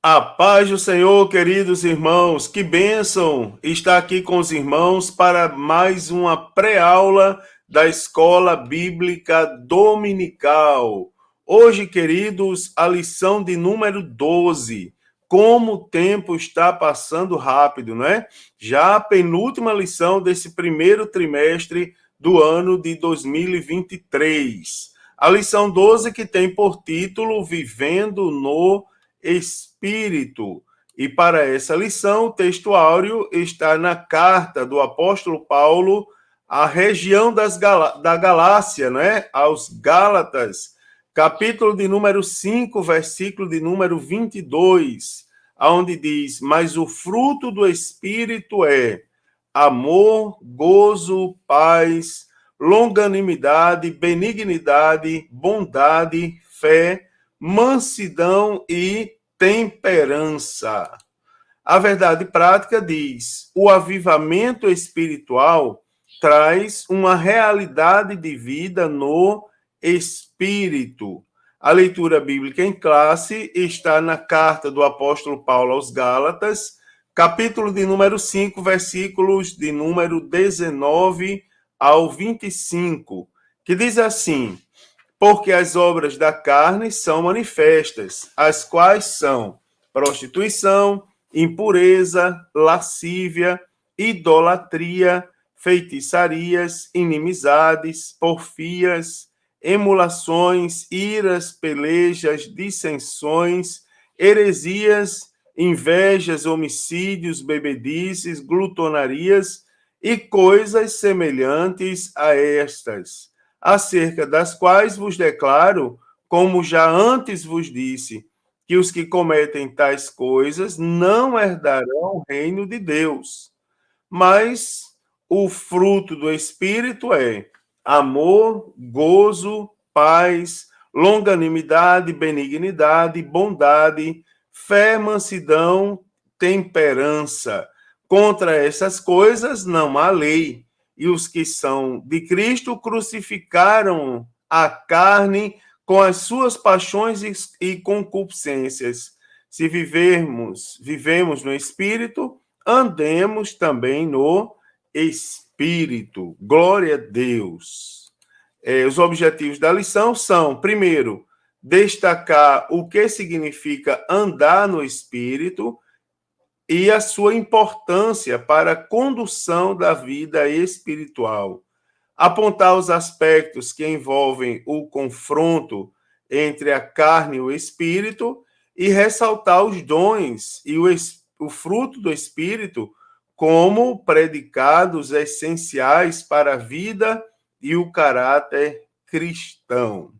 A paz do Senhor, queridos irmãos, que bênção estar aqui com os irmãos para mais uma pré-aula da Escola Bíblica Dominical. Hoje, queridos, a lição de número 12. Como o tempo está passando rápido, não é? Já a penúltima lição desse primeiro trimestre do ano de 2023. A lição 12 que tem por título Vivendo no Espírito. E para essa lição, o texto áureo está na carta do apóstolo Paulo à região da Galácia, né? Aos Gálatas, capítulo de número 5, versículo de número 22, onde diz: Mas o fruto do Espírito é amor, gozo, paz, longanimidade, benignidade, bondade, fé, mansidão e temperança. A verdade prática diz: o avivamento espiritual traz uma realidade de vida no espírito. A leitura bíblica em classe está na carta do apóstolo Paulo aos Gálatas, capítulo de número 5, versículos de número 19 ao 25, que diz assim: porque as obras da carne são manifestas, as quais são prostituição, impureza, lascívia, idolatria, feitiçarias, inimizades, porfias, emulações, iras, pelejas, dissensões, heresias, invejas, homicídios, bebedices, glutonarias e coisas semelhantes a estas, acerca das quais vos declaro, como já antes vos disse, que os que cometem tais coisas não herdarão o reino de Deus. Mas o fruto do Espírito é amor, gozo, paz, longanimidade, benignidade, bondade, fé, mansidão, temperança. Contra essas coisas não há lei. E os que são de Cristo crucificaram a carne com as suas paixões e concupiscências. Se vivemos no Espírito, andemos também no Espírito. Glória a Deus. Os objetivos da lição são, primeiro, destacar o que significa andar no Espírito e a sua importância para a condução da vida espiritual. Apontar os aspectos que envolvem o confronto entre a carne e o espírito e ressaltar os dons e o fruto do espírito como predicados essenciais para a vida e o caráter cristão.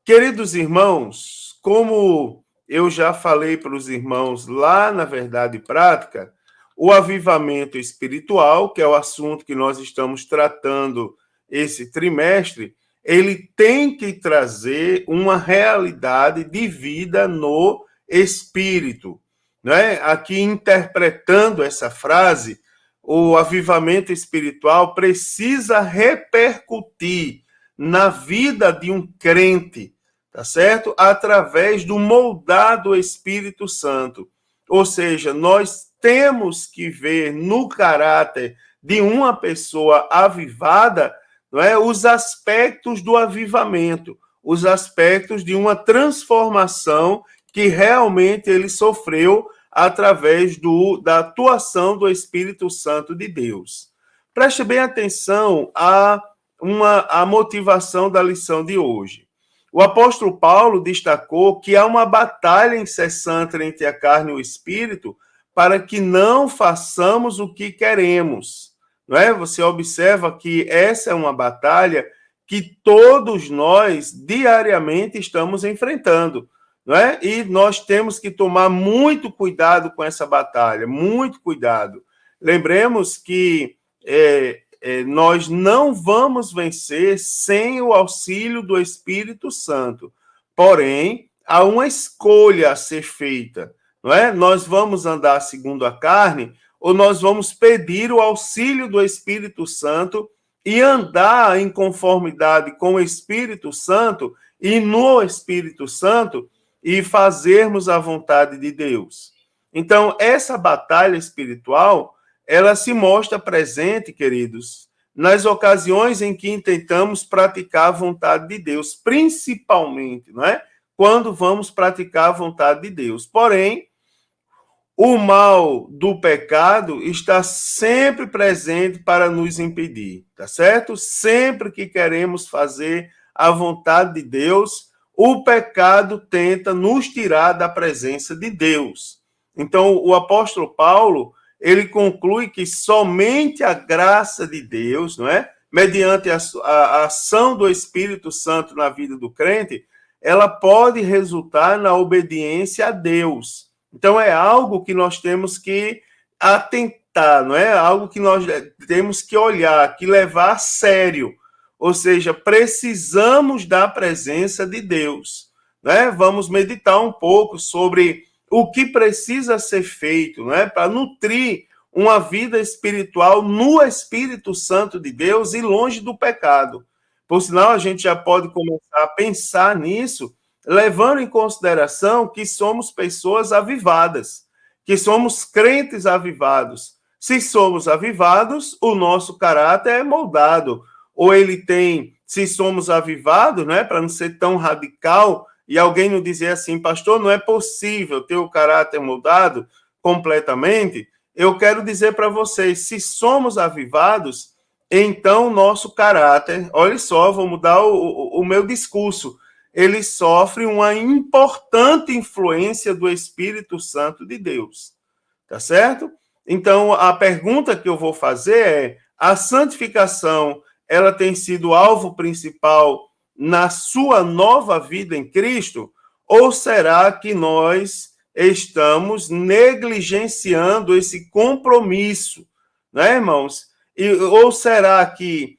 Queridos irmãos, como eu já falei para os irmãos lá na Verdade Prática, o avivamento espiritual, que é o assunto que nós estamos tratando esse trimestre, ele tem que trazer uma realidade de vida no espírito. Né? Aqui, interpretando essa frase, o avivamento espiritual precisa repercutir na vida de um crente, tá certo? Através do moldar do Espírito Santo. Ou seja, nós temos que ver no caráter de uma pessoa avivada, não é, os aspectos do avivamento, os aspectos de uma transformação que realmente ele sofreu através da atuação do Espírito Santo de Deus. Preste bem atenção à motivação da lição de hoje. O apóstolo Paulo destacou que há uma batalha incessante entre a carne e o espírito para que não façamos o que queremos. Não é? Você observa que essa é uma batalha que todos nós diariamente estamos enfrentando. Não é? E nós temos que tomar muito cuidado com essa batalha, muito cuidado. Lembremos que nós não vamos vencer sem o auxílio do Espírito Santo. Porém, há uma escolha a ser feita, não é? Nós vamos andar segundo a carne ou nós vamos pedir o auxílio do Espírito Santo e andar em conformidade com o Espírito Santo e no Espírito Santo e fazermos a vontade de Deus. Então, essa batalha espiritual, ela se mostra presente, queridos, nas ocasiões em que tentamos praticar a vontade de Deus, principalmente, não é? Quando vamos praticar a vontade de Deus. Porém, o mal do pecado está sempre presente para nos impedir, tá certo? Sempre que queremos fazer a vontade de Deus, o pecado tenta nos tirar da presença de Deus. Então, o apóstolo Paulo, ele conclui que somente a graça de Deus, não é? Mediante a ação do Espírito Santo na vida do crente, ela pode resultar na obediência a Deus. Então, é algo que nós temos que atentar, não é? Algo que nós temos que olhar, que levar a sério. Ou seja, precisamos da presença de Deus, né? Vamos meditar um pouco sobre o que precisa ser feito, né? Para nutrir uma vida espiritual no Espírito Santo de Deus e longe do pecado. Por sinal, a gente já pode começar a pensar nisso, levando em consideração que somos pessoas avivadas, que somos crentes avivados. Se somos avivados, o nosso caráter é moldado. Ou ele tem, se somos avivados, né, para não ser tão radical, e alguém nos dizer assim, pastor, não é possível ter o caráter moldado completamente, eu quero dizer para vocês, se somos avivados, então nosso caráter, olha só, vou mudar o meu discurso, ele sofre uma importante influência do Espírito Santo de Deus, tá certo? Então, a pergunta que eu vou fazer é, a santificação, ela tem sido alvo principal na sua nova vida em Cristo? Ou será que nós estamos negligenciando esse compromisso, né, irmãos? Ou será que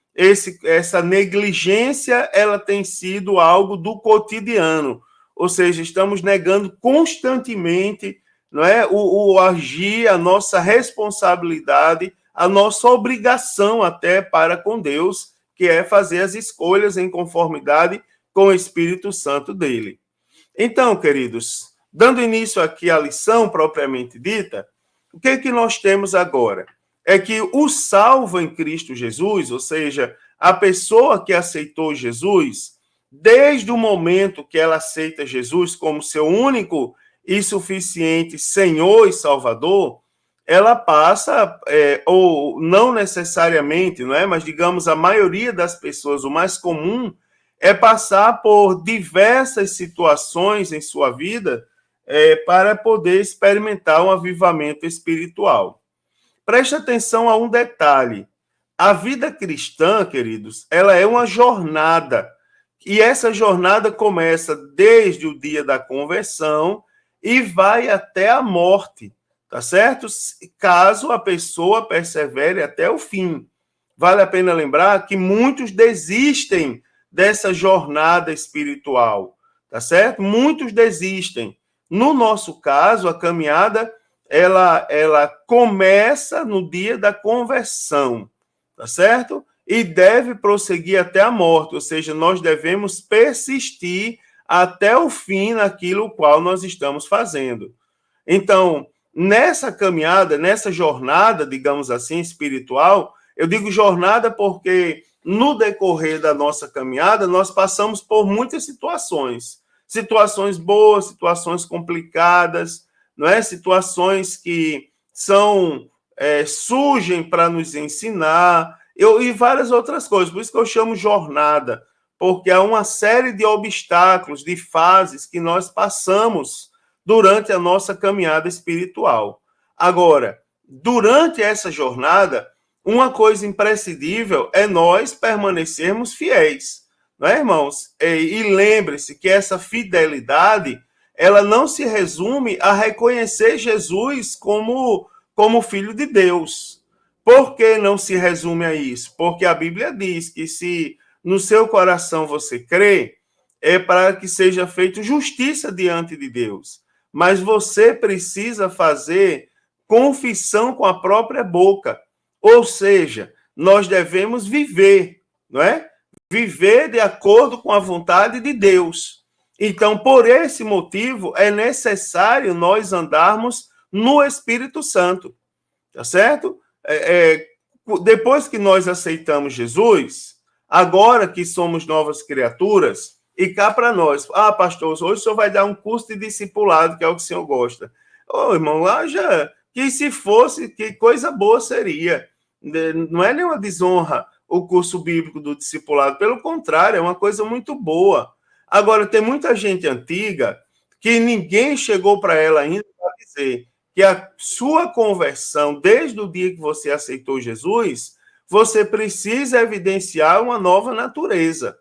essa negligência ela tem sido algo do cotidiano? Ou seja, estamos negando constantemente, não é, o agir, a nossa responsabilidade, a nossa obrigação até para com Deus, que é fazer as escolhas em conformidade com o Espírito Santo dele. Então, queridos, dando início aqui à lição propriamente dita, o que é que nós temos agora? É que o salvo em Cristo Jesus, ou seja, a pessoa que aceitou Jesus, desde o momento que ela aceita Jesus como seu único e suficiente Senhor e Salvador, ela passa, ou não necessariamente, não é? Mas digamos, a maioria das pessoas, o mais comum, é passar por diversas situações em sua vida para poder experimentar um avivamento espiritual. Preste atenção a um detalhe. A vida cristã, queridos, ela é uma jornada. E essa jornada começa desde o dia da conversão e vai até a morte, tá certo? Caso a pessoa persevere até o fim. Vale a pena lembrar que muitos desistem dessa jornada espiritual, tá certo? Muitos desistem. No nosso caso, a caminhada ela começa no dia da conversão, tá certo? E deve prosseguir até a morte, ou seja, nós devemos persistir até o fim naquilo qual nós estamos fazendo. Então, nessa caminhada, nessa jornada, digamos assim, espiritual, eu digo jornada porque no decorrer da nossa caminhada, nós passamos por muitas situações. Situações boas, situações complicadas, não é? Situações que surgem para nos ensinar, e várias outras coisas. Por isso que eu chamo jornada, porque há uma série de obstáculos, de fases que nós passamos durante a nossa caminhada espiritual. Agora, durante essa jornada, uma coisa imprescindível é nós permanecermos fiéis, não é, irmãos? E lembre-se que essa fidelidade, ela não se resume a reconhecer Jesus como Filho de Deus. Por que não se resume a isso? Porque a Bíblia diz que se no seu coração você crê, é para que seja feita justiça diante de Deus. Mas você precisa fazer confissão com a própria boca. Ou seja, nós devemos viver, não é? Viver de acordo com a vontade de Deus. Então, por esse motivo, é necessário nós andarmos no Espírito Santo, tá certo? Depois que nós aceitamos Jesus, agora que somos novas criaturas, e cá para nós, pastor, hoje o senhor vai dar um curso de discipulado, que é o que o senhor gosta. Irmão, haja que se fosse, que coisa boa seria. Não é nenhuma desonra o curso bíblico do discipulado, pelo contrário, é uma coisa muito boa. Agora, tem muita gente antiga que ninguém chegou para ela ainda para dizer que a sua conversão, desde o dia que você aceitou Jesus, você precisa evidenciar uma nova natureza.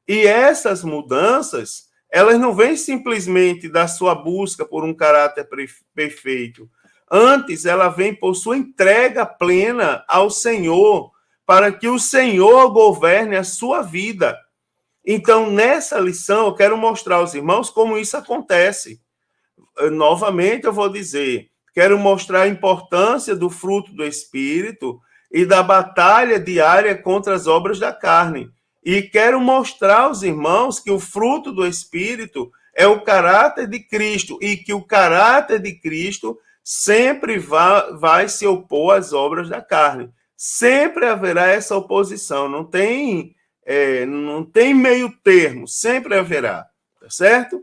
E essas mudanças, elas não vêm simplesmente da sua busca por um caráter perfeito. Antes, ela vem por sua entrega plena ao Senhor, para que o Senhor governe a sua vida. Então, nessa lição, eu quero mostrar aos irmãos como isso acontece. Novamente, eu vou dizer, quero mostrar a importância do fruto do Espírito e da batalha diária contra as obras da carne. E quero mostrar aos irmãos que o fruto do Espírito é o caráter de Cristo e que o caráter de Cristo sempre vai se opor às obras da carne. Sempre haverá essa oposição, não tem meio termo, sempre haverá, tá certo?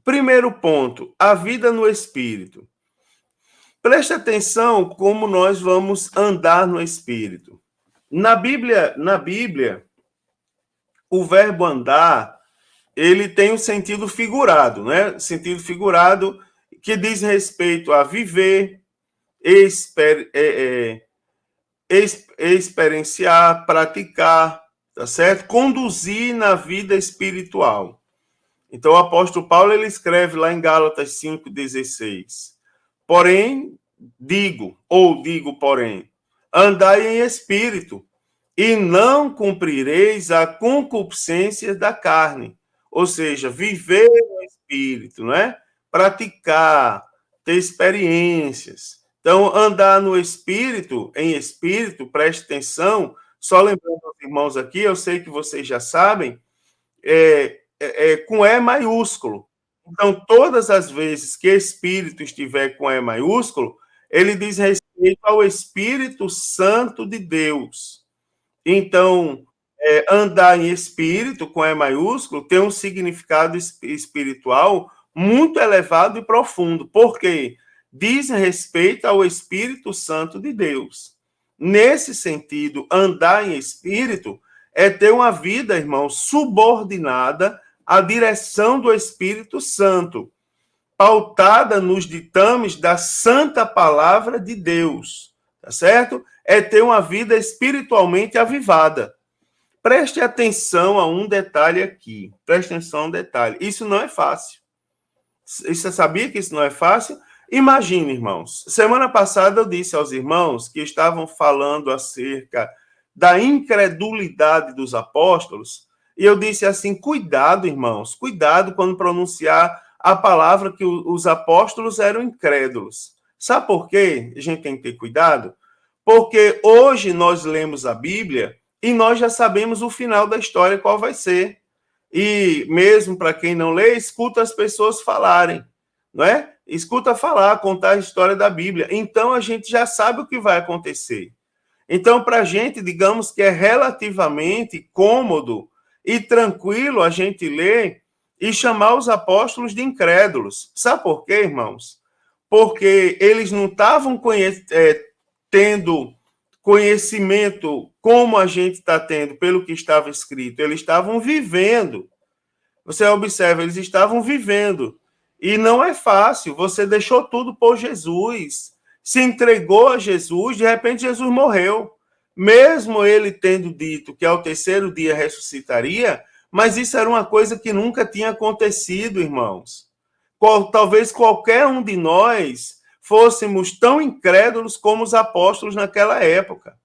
Primeiro ponto, a vida no Espírito. Preste atenção como nós vamos andar no Espírito. Na Bíblia, o verbo andar, ele tem um sentido figurado, né? Sentido figurado que diz respeito a viver, experienciar, praticar, tá certo? Conduzir na vida espiritual. Então, o apóstolo Paulo, ele escreve lá em Gálatas 5,16. Porém, digo, porém, andai em espírito, e não cumprireis a concupiscência da carne. Ou seja, viver no espírito, né? Praticar, ter experiências. Então, andar no espírito, em espírito, preste atenção, só lembrando aos irmãos aqui, eu sei que vocês já sabem, com E maiúsculo. Então, todas as vezes que espírito estiver com E maiúsculo, ele diz respeito ao Espírito Santo de Deus. Então, andar em espírito, com E maiúsculo, tem um significado espiritual muito elevado e profundo, porque diz respeito ao Espírito Santo de Deus. Nesse sentido, andar em espírito é ter uma vida, irmão, subordinada à direção do Espírito Santo, pautada nos ditames da santa palavra de Deus, tá certo? É ter uma vida espiritualmente avivada. Preste atenção a um detalhe aqui. Preste atenção a um detalhe. Isso não é fácil. Você sabia que isso não é fácil? Imagine, irmãos. Semana passada eu disse aos irmãos que estavam falando acerca da incredulidade dos apóstolos, e eu disse assim, cuidado, irmãos, cuidado quando pronunciar a palavra que os apóstolos eram incrédulos. Sabe por quê? A gente tem que ter cuidado? Porque hoje nós lemos a Bíblia e nós já sabemos o final da história, qual vai ser. E mesmo para quem não lê, escuta as pessoas falarem, não é? Escuta falar, contar a história da Bíblia. Então a gente já sabe o que vai acontecer. Então, para a gente, digamos que é relativamente cômodo e tranquilo a gente ler e chamar os apóstolos de incrédulos. Sabe por quê, irmãos? Porque eles não estavam tendo conhecimento como a gente está tendo pelo que estava escrito. Eles estavam vivendo. Você observa, eles estavam vivendo. E não é fácil. Você deixou tudo por Jesus, se entregou a Jesus, de repente Jesus morreu. Mesmo ele tendo dito que ao terceiro dia ressuscitaria, mas isso era uma coisa que nunca tinha acontecido, irmãos. Talvez qualquer um de nós fôssemos tão incrédulos como os apóstolos naquela época.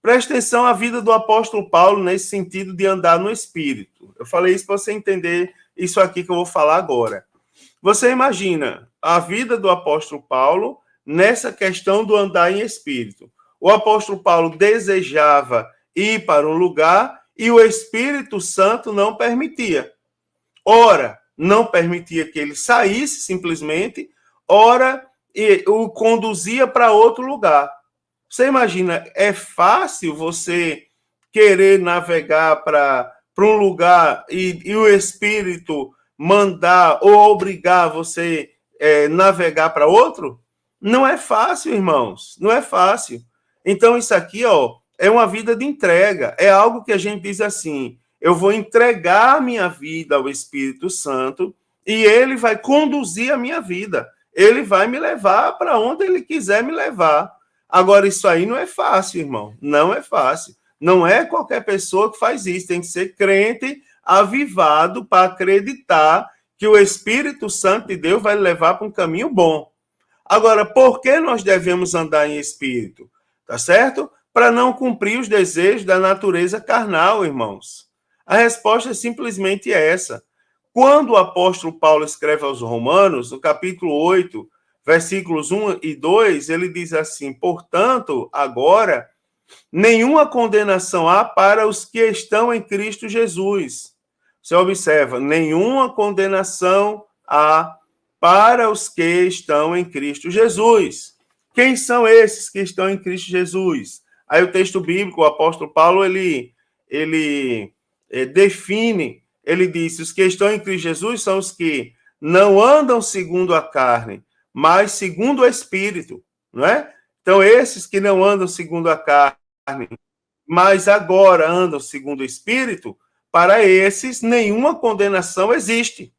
Preste atenção à vida do apóstolo Paulo nesse sentido de andar no Espírito. Eu falei isso para você entender isso aqui que eu vou falar agora. Você imagina a vida do apóstolo Paulo nessa questão do andar em Espírito. O apóstolo Paulo desejava ir para um lugar e o Espírito Santo não permitia. ora, não permitia que ele saísse simplesmente, ora, o conduzia para outro lugar. Você imagina, é fácil você querer navegar para um lugar e o Espírito mandar ou obrigar você navegar para outro? Não é fácil, irmãos, não é fácil. Então, isso aqui, ó, é uma vida de entrega, é algo que a gente diz assim, eu vou entregar a minha vida ao Espírito Santo e ele vai conduzir a minha vida. Ele vai me levar para onde ele quiser me levar. Agora, isso aí não é fácil, irmão. Não é fácil. Não é qualquer pessoa que faz isso. Tem que ser crente, avivado, para acreditar que o Espírito Santo de Deus vai levar para um caminho bom. Agora, por que nós devemos andar em espírito? Tá certo? Para não cumprir os desejos da natureza carnal, irmãos. A resposta é simplesmente essa. Quando o apóstolo Paulo escreve aos Romanos, no capítulo 8, versículos 1 e 2, ele diz assim: portanto, agora, nenhuma condenação há para os que estão em Cristo Jesus. Você observa, nenhuma condenação há para os que estão em Cristo Jesus. Quem são esses que estão em Cristo Jesus? Aí o texto bíblico, o apóstolo Paulo, ele define, ele diz, os que estão em Cristo Jesus são os que não andam segundo a carne, mas segundo o Espírito, não é? Então, esses que não andam segundo a carne, mas agora andam segundo o Espírito, para esses nenhuma condenação existe.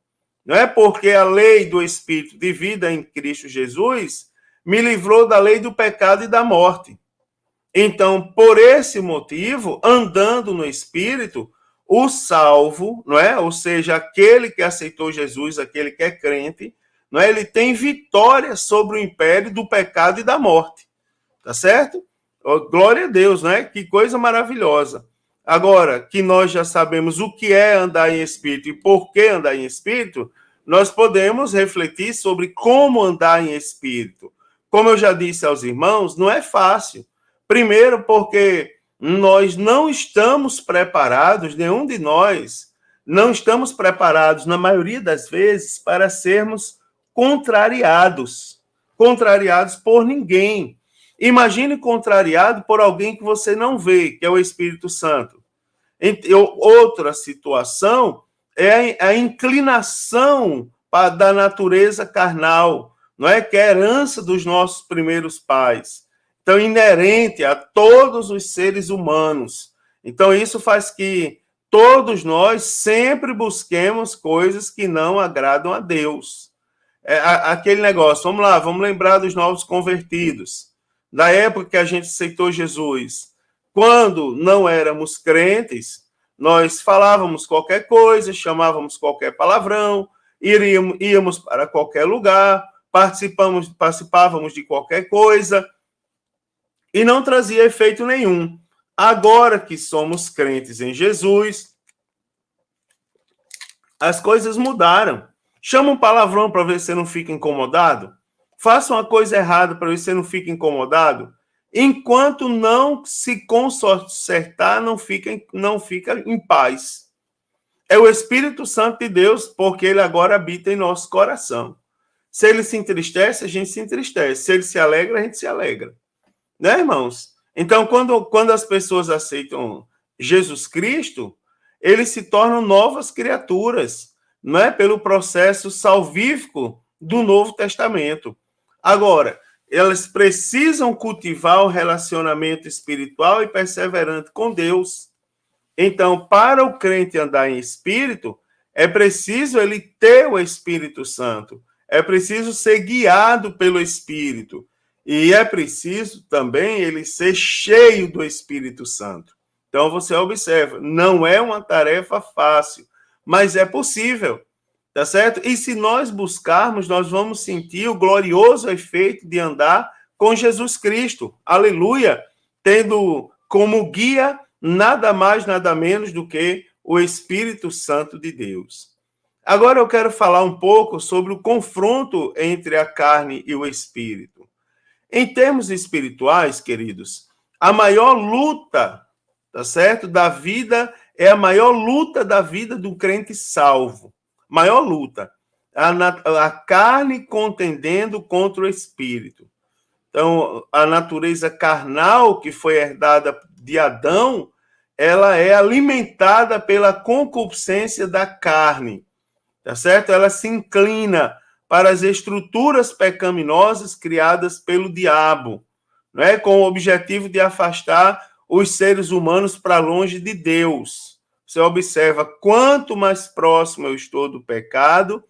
Não é porque a lei do Espírito de vida em Cristo Jesus me livrou da lei do pecado e da morte. Então, por esse motivo, andando no Espírito, o salvo, não é? Ou seja, aquele que aceitou Jesus, aquele que é crente, não é? Ele tem vitória sobre o império do pecado e da morte. Tá certo? Oh, glória a Deus, né? Que coisa maravilhosa. Agora, que nós já sabemos o que é andar em espírito e por que andar em espírito, nós podemos refletir sobre como andar em espírito. Como eu já disse aos irmãos, não é fácil. Primeiro, porque nós não estamos preparados, nenhum de nós, não estamos preparados, na maioria das vezes, para sermos contrariados. Contrariados por ninguém. Imagine contrariado por alguém que você não vê, que é o Espírito Santo. Outra situação é a inclinação da natureza carnal, não é? Que é a herança dos nossos primeiros pais. Então, inerente a todos os seres humanos. Então, isso faz que todos nós sempre busquemos coisas que não agradam a Deus. Aquele negócio, vamos lá, vamos lembrar dos novos convertidos. Na época que a gente aceitou Jesus, quando não éramos crentes, nós falávamos qualquer coisa, chamávamos qualquer palavrão, íamos para qualquer lugar, participávamos de qualquer coisa e não trazia efeito nenhum. Agora que somos crentes em Jesus, as coisas mudaram. Chama um palavrão para ver se você não fica incomodado. Faça uma coisa errada para ver se você não fica incomodado. Enquanto não se consertar, não fica em paz. É o Espírito Santo de Deus, porque ele agora habita em nosso coração. Se ele se entristece, a gente se entristece. Se ele se alegra, a gente se alegra. Né, irmãos? Então, quando as pessoas aceitam Jesus Cristo, eles se tornam novas criaturas, não é? Pelo processo salvífico do Novo Testamento. Agora, elas precisam cultivar o relacionamento espiritual e perseverante com Deus. Então, para o crente andar em espírito, é preciso ele ter o Espírito Santo. É preciso ser guiado pelo Espírito. E é preciso também ele ser cheio do Espírito Santo. Então, você observa, não é uma tarefa fácil, mas é possível. Tá certo? E se nós buscarmos, nós vamos sentir o glorioso efeito de andar com Jesus Cristo. Aleluia! Tendo como guia nada mais, nada menos do que o Espírito Santo de Deus. Agora eu quero falar um pouco sobre o confronto entre a carne e o espírito. Em termos espirituais, queridos, a maior luta, tá certo, da vida é a maior luta da vida do crente salvo. maior luta. A carne contendendo contra o espírito. Então, a natureza carnal que foi herdada de Adão, ela é alimentada pela concupiscência da carne, tá certo? Ela se inclina para as estruturas pecaminosas criadas pelo diabo, não é? Com o objetivo de afastar os seres humanos para longe de Deus. Você observa, quanto mais próximo eu estou do pecado,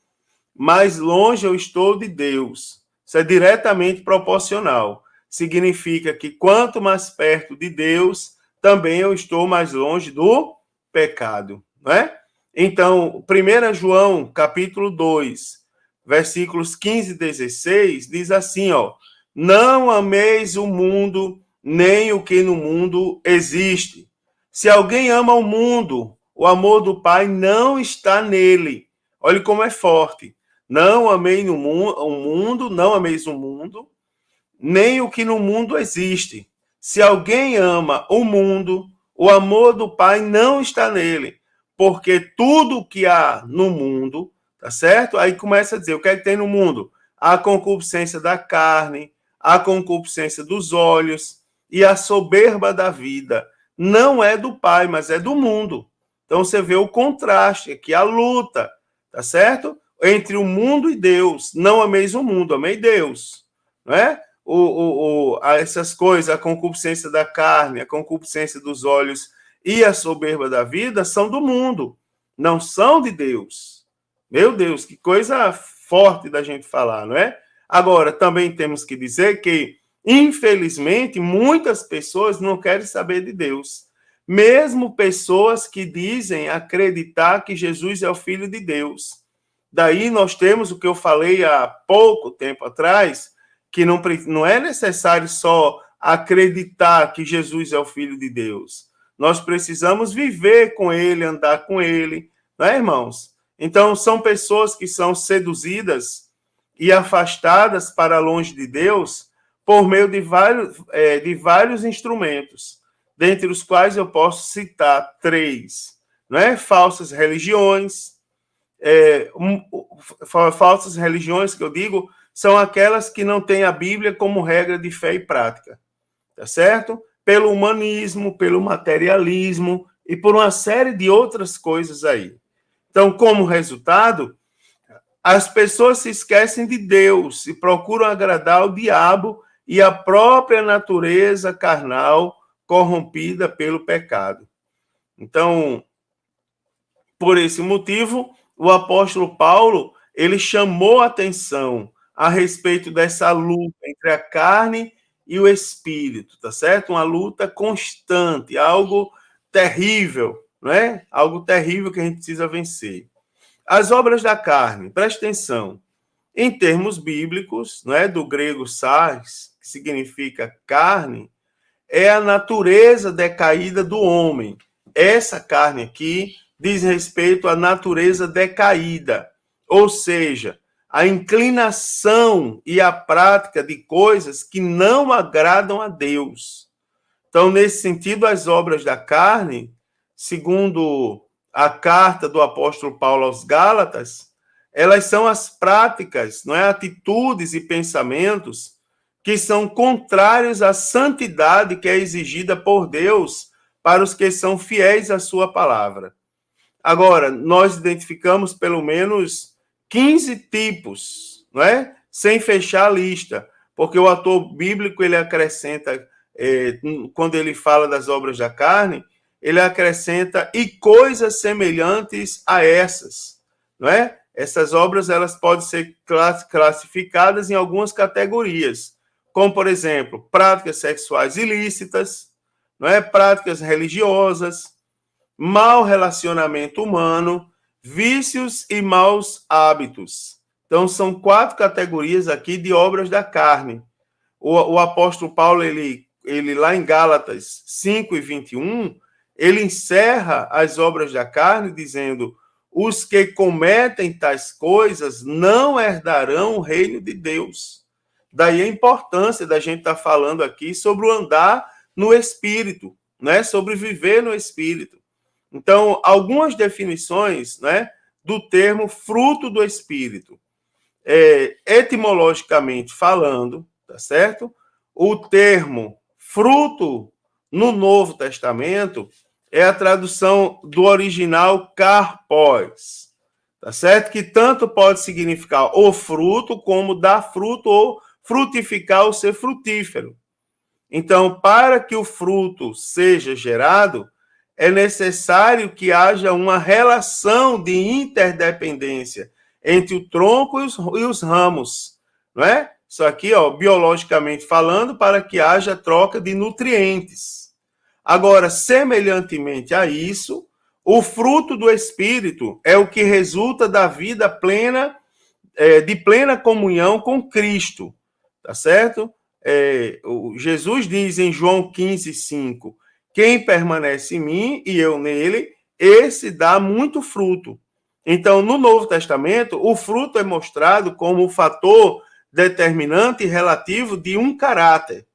mais longe eu estou de Deus. Isso é diretamente proporcional. Significa que quanto mais perto de Deus, também eu estou mais longe do pecado, não é? Então, 1 João, capítulo 2, versículos 15 e 16, diz assim, ó: não ameis o mundo, nem o que no mundo existe. Se alguém ama o mundo, o amor do Pai não está nele. Olha como é forte. Não ameis o mundo, não ameis o mundo, nem o que no mundo existe. Se alguém ama o mundo, o amor do Pai não está nele, porque tudo o que há no mundo, tá certo? Aí começa a dizer, o que é que tem no mundo? A concupiscência da carne, a concupiscência dos olhos e a soberba da vida. Não é do Pai, mas é do mundo. Então você vê o contraste aqui, a luta, tá certo? Entre o mundo e Deus. Não ameis o mundo, amei Deus, não é? Essas coisas, a concupiscência da carne, a concupiscência dos olhos e a soberba da vida são do mundo, não são de Deus. Meu Deus, que coisa forte da gente falar, não é? Agora, também temos que dizer que, infelizmente, muitas pessoas não querem saber de Deus. Mesmo pessoas que dizem acreditar que Jesus é o Filho de Deus. Daí nós temos o que eu falei há pouco tempo atrás, que não é necessário só acreditar que Jesus é o Filho de Deus. Nós precisamos viver com ele, andar com ele, não é, irmãos? Então, são pessoas que são seduzidas e afastadas para longe de Deus por meio de vários instrumentos, dentre os quais eu posso citar 3, não é? Falsas religiões. Falsas religiões que eu digo são aquelas que não têm a Bíblia como regra de fé e prática, tá certo? Pelo humanismo, pelo materialismo e por uma série de outras coisas aí. Então, como resultado, as pessoas se esquecem de Deus e procuram agradar o diabo e a própria natureza carnal corrompida pelo pecado. Então, por esse motivo, o apóstolo Paulo, ele chamou a atenção a respeito dessa luta entre a carne e o espírito, tá certo? Uma luta constante, algo terrível, não é? Algo terrível que a gente precisa vencer. As obras da carne, preste atenção. Em termos bíblicos, não é? Do grego sarx, que significa carne, é a natureza decaída do homem. Essa carne aqui diz respeito à natureza decaída, ou seja, a inclinação e a prática de coisas que não agradam a Deus. Então, nesse sentido, as obras da carne, segundo a carta do apóstolo Paulo aos Gálatas, elas são as práticas, não é? Atitudes e pensamentos que são contrários à santidade que é exigida por Deus para os que são fiéis à sua palavra. Agora, nós identificamos pelo menos 15 tipos, não é? Sem fechar a lista, porque o autor bíblico ele acrescenta, quando ele fala das obras da carne, ele acrescenta e coisas semelhantes a essas, não é? Essas obras elas podem ser classificadas em algumas categorias, como, por exemplo, práticas sexuais ilícitas, não é? Práticas religiosas, mau relacionamento humano, vícios e maus hábitos. Então, são 4 categorias aqui de obras da carne. O apóstolo Paulo, ele lá em Gálatas 5 e 21, ele encerra as obras da carne dizendo: os que cometem tais coisas não herdarão o reino de Deus. Daí a importância da gente estar falando aqui sobre o andar no Espírito, né? Sobre viver no Espírito. Então, algumas definições, né, do termo fruto do Espírito. Etimologicamente falando, tá certo? O termo fruto no Novo Testamento é a tradução do original karpós, tá certo? Que tanto pode significar o fruto, como dar fruto ou frutificar ou ser frutífero. Então, para que o fruto seja gerado, é necessário que haja uma relação de interdependência entre o tronco e os ramos, não é? Isso aqui, ó, biologicamente falando, para que haja troca de nutrientes. Agora, semelhantemente a isso, o fruto do Espírito é o que resulta da vida plena, de plena comunhão com Cristo, tá certo? Jesus diz em João 15:5, quem permanece em mim e eu nele, esse dá muito fruto. Então, no Novo Testamento, o fruto é mostrado como o fator determinante e relativo de um caráter.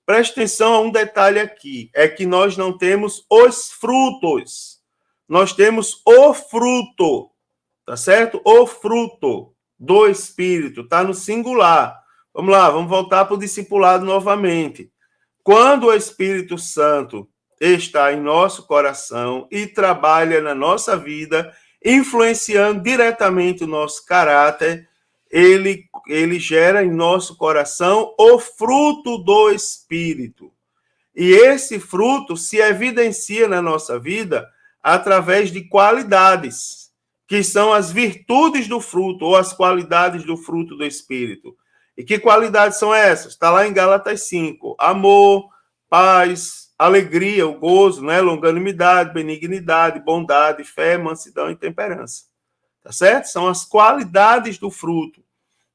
Preste atenção a um detalhe aqui, é que nós não temos os frutos, nós temos o fruto, tá certo? O fruto do Espírito, tá no singular. Vamos lá, vamos voltar para o discipulado novamente. Quando o Espírito Santo está em nosso coração e trabalha na nossa vida, influenciando diretamente o nosso caráter, ele gera em nosso coração o fruto do Espírito. E esse fruto se evidencia na nossa vida através de qualidades, que são as virtudes do fruto, ou as qualidades do fruto do Espírito. E que qualidades são essas? Está lá em Gálatas 5. Amor, paz, alegria, o gozo, né? Longanimidade, benignidade, bondade, fé, mansidão e temperança. Tá certo? São as qualidades do fruto.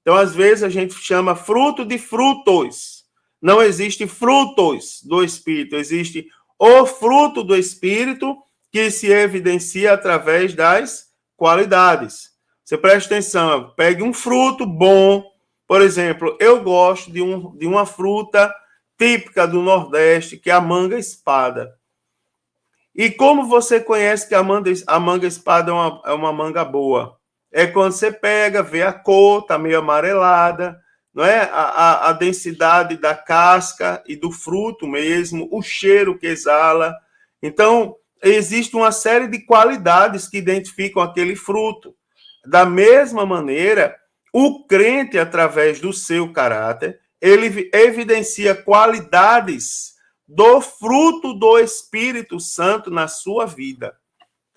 Então, às vezes, a gente chama fruto de frutos. Não existe frutos do Espírito, existe o fruto do Espírito que se evidencia através das qualidades. Você presta atenção, pegue um fruto bom. Por exemplo, eu gosto de uma fruta típica do Nordeste, que é a manga-espada. E como você conhece que a manga-espada é uma manga boa? É quando você pega, vê a cor, está meio amarelada, não é? A densidade da casca e do fruto mesmo, o cheiro que exala. Então, existe uma série de qualidades que identificam aquele fruto. Da mesma maneira, o crente, através do seu caráter, ele evidencia qualidades do fruto do Espírito Santo na sua vida.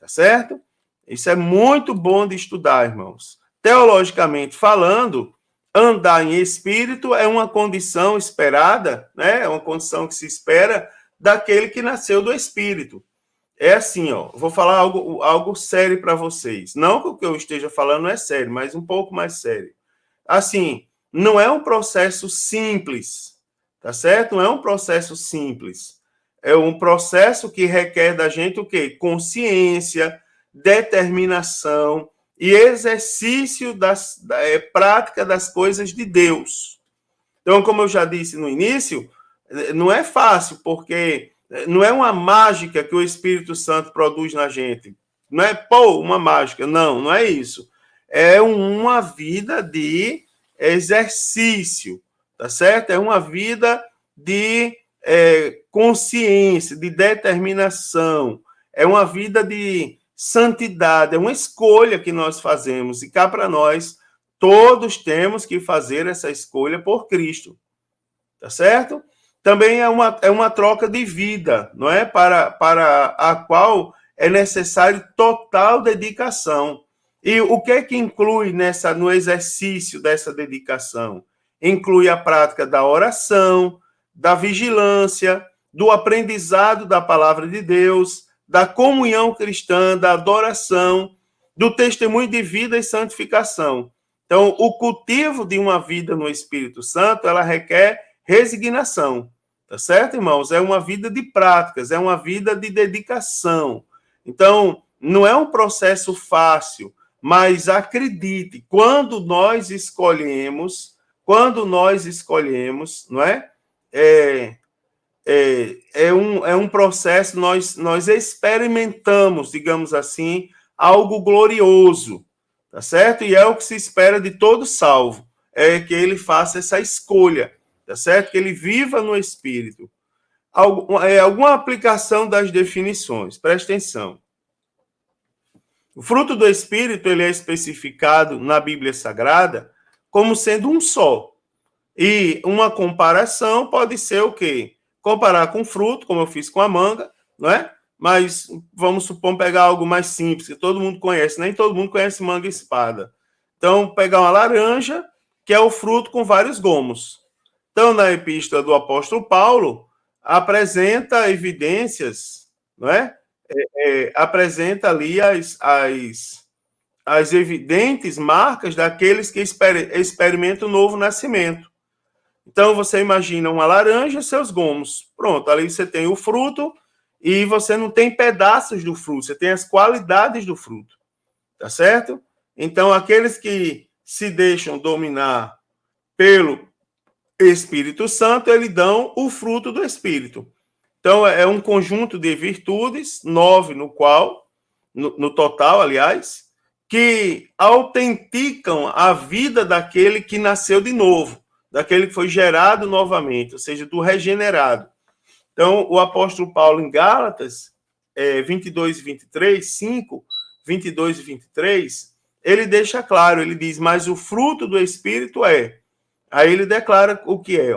Tá certo? Isso é muito bom de estudar, irmãos. Teologicamente falando, andar em espírito é uma condição esperada, né? É uma condição que se espera daquele que nasceu do Espírito. É assim, ó, vou falar algo sério para vocês. Não que o que eu esteja falando é sério, mas um pouco mais sério. Assim, não é um processo simples, tá certo? Não é um processo simples. É um processo que requer da gente o quê? Consciência, determinação e exercício prática das coisas de Deus. Então, como eu já disse no início, não é fácil, porque não é uma mágica que o Espírito Santo produz na gente. Não é, uma mágica. Não, não é isso. É uma vida de exercício, tá certo? É uma vida de consciência, de determinação. É uma vida de santidade. É uma escolha que nós fazemos. E cá para nós, todos temos que fazer essa escolha por Cristo. Tá certo? Também é uma troca de vida, não é? Para a qual é necessário total dedicação. E o que é que inclui no exercício dessa dedicação? Inclui a prática da oração, da vigilância, do aprendizado da palavra de Deus, da comunhão cristã, da adoração, do testemunho de vida e santificação. Então, o cultivo de uma vida no Espírito Santo, ela requer resignação, tá certo, irmãos? É uma vida de práticas, é uma vida de dedicação. Então, não é um processo fácil, mas acredite, quando nós escolhemos, não é? É um processo, nós experimentamos, digamos assim, algo glorioso, tá certo? E é o que se espera de todo salvo, é que ele faça essa escolha, tá certo? Que ele viva no Espírito. Alguma aplicação das definições, presta atenção. O fruto do Espírito ele é especificado na Bíblia Sagrada como sendo um só. E uma comparação pode ser o quê? Comparar com fruto, como eu fiz com a manga, não é? Mas vamos supor pegar algo mais simples, que todo mundo conhece. Nem todo mundo conhece manga e espada. Então, pegar uma laranja, que é o fruto com vários gomos. Então, na epístola do apóstolo Paulo, apresenta evidências, não é? Apresenta ali as evidentes marcas daqueles que experimentam o novo nascimento. Então, você imagina uma laranja e seus gomos. Pronto, ali você tem o fruto e você não tem pedaços do fruto, você tem as qualidades do fruto. Tá certo? Então, aqueles que se deixam dominar pelo Espírito Santo, eles dão o fruto do Espírito. Então, é um conjunto de virtudes, 9 no total, aliás, que autenticam a vida daquele que nasceu de novo, daquele que foi gerado novamente, ou seja, do regenerado. Então, o apóstolo Paulo, em Gálatas 22 e 23, 5, 22 e 23, ele deixa claro, ele diz, mas o fruto do Espírito é. Aí ele declara o que é.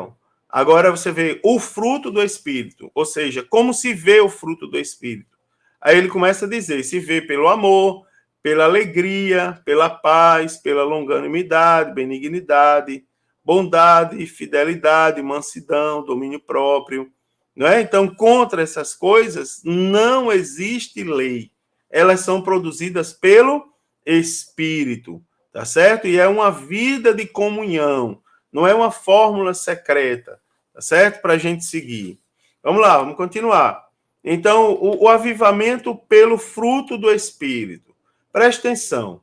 Agora você vê o fruto do Espírito, ou seja, como se vê o fruto do Espírito. Aí ele começa a dizer, se vê pelo amor, pela alegria, pela paz, pela longanimidade, benignidade, bondade, fidelidade, mansidão, domínio próprio. Não é? Então, contra essas coisas, não existe lei. Elas são produzidas pelo Espírito, tá certo? E é uma vida de comunhão, não é uma fórmula secreta, tá certo? Para a gente seguir. Vamos lá, vamos continuar. Então, o avivamento pelo fruto do Espírito. Preste atenção.